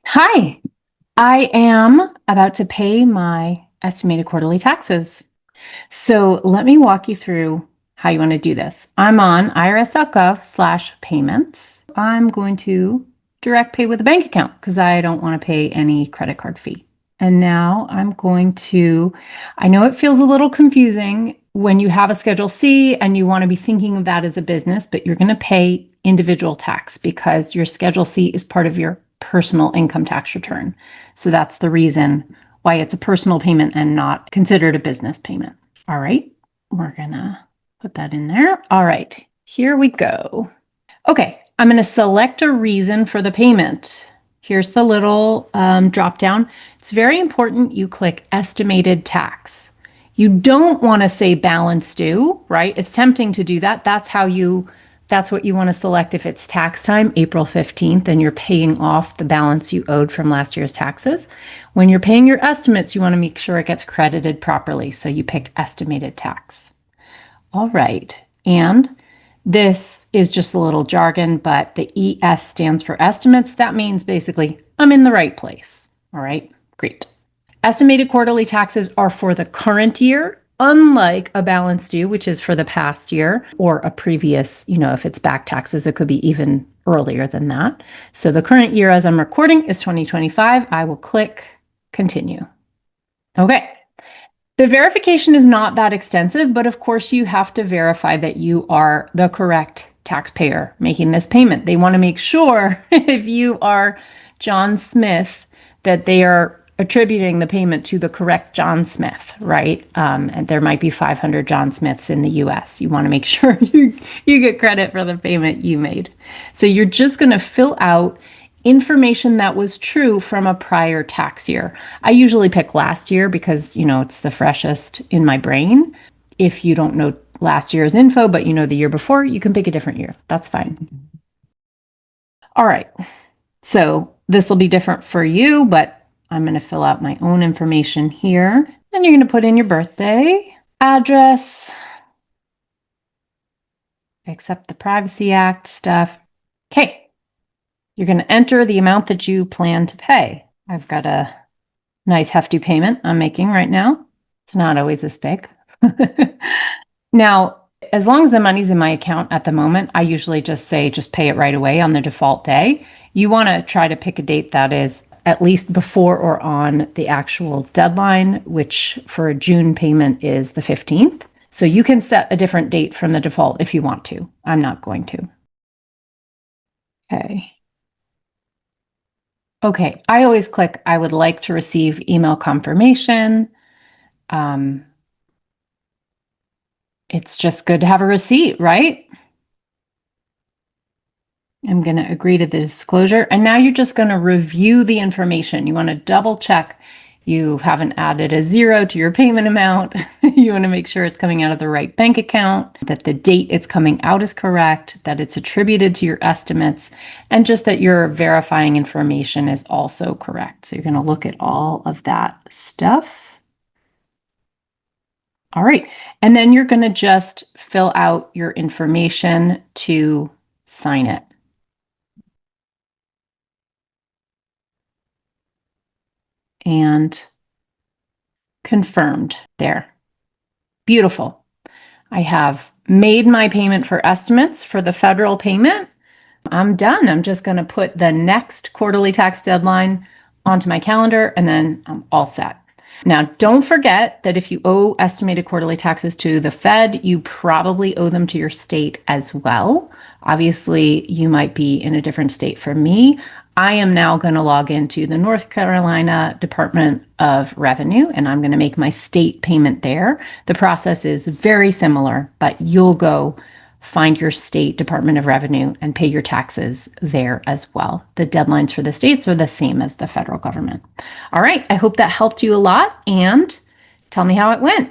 Hi, I am about to pay my estimated quarterly taxes. So let me walk you through how you want to do this. I'm on irs.gov/payments. I'm going to direct pay with a bank account because I don't want to pay any credit card fee. And now I know it feels a little confusing when you have a Schedule C and you want to be thinking of that as a business, but you're going to pay individual tax because your Schedule C is part of your personal income tax return. So that's the reason why it's a personal payment and not considered a business payment. All right, we're gonna put that in there. All right, here we go. Okay, I'm gonna select a reason for the payment. Here's the little drop down. It's very important you click estimated tax. You don't want to say balance due, right? It's tempting to do that. That's what you want to select if it's tax time, April 15th, and you're paying off the balance you owed from last year's taxes. When you're paying your estimates, you want to make sure it gets credited properly. So you pick estimated tax. All right. And this is just a little jargon, but the ES stands for estimates. That means basically I'm in the right place. All right, great. Estimated quarterly taxes are for the current year, unlike a balance due, which is for the past year or a previous, if it's back taxes, it could be even earlier than that. So the current year as I'm recording is 2025. I will click continue. Okay. The verification is not that extensive, but of course you have to verify that you are the correct taxpayer making this payment. They want to make sure if you are John Smith that they are attributing the payment to the correct John Smith, right? And there might be 500 John Smiths in the US. You want to make sure you get credit for the payment you made. So you're just going to fill out information that was true from a prior tax year. I usually pick last year because, it's the freshest in my brain. If you don't know last year's info, but you know the year before, you can pick a different year. That's fine. All right. So this will be different for you, but I'm going to fill out my own information here. And you're going to put in your birthday, address, accept the Privacy Act stuff. Okay. You're going to enter the amount that you plan to pay. I've got a nice hefty payment I'm making right now. It's not always this big. Now, as long as the money's in my account at the moment, I usually just pay it right away on the default day. You want to try to pick a date that is at least before or on the actual deadline, which for a June payment is the 15th. So you can set a different date from the default if you want to. I'm not going to. Okay. Okay, I always click, I would like to receive email confirmation. It's just good to have a receipt, right? I'm going to agree to the disclosure. And now you're just going to review the information. You want to double check you haven't added a zero to your payment amount. You want to make sure it's coming out of the right bank account, that the date it's coming out is correct, that it's attributed to your estimates, and just that your verifying information is also correct. So you're going to look at all of that stuff. All right. And then you're going to just fill out your information to sign it. And confirmed there. Beautiful. I have made my payment for estimates for the federal payment. I'm done. I'm just going to put the next quarterly tax deadline onto my calendar and then I'm all set. Now, don't forget that if you owe estimated quarterly taxes to the Fed, you probably owe them to your state as well. Obviously, you might be in a different state from me. I am now going to log into the North Carolina Department of Revenue, and I'm going to make my state payment there. The process is very similar, but you'll go find your state Department of Revenue and pay your taxes there as well. The deadlines for the states are the same as the federal government. All right, I hope that helped you a lot, and tell me how it went.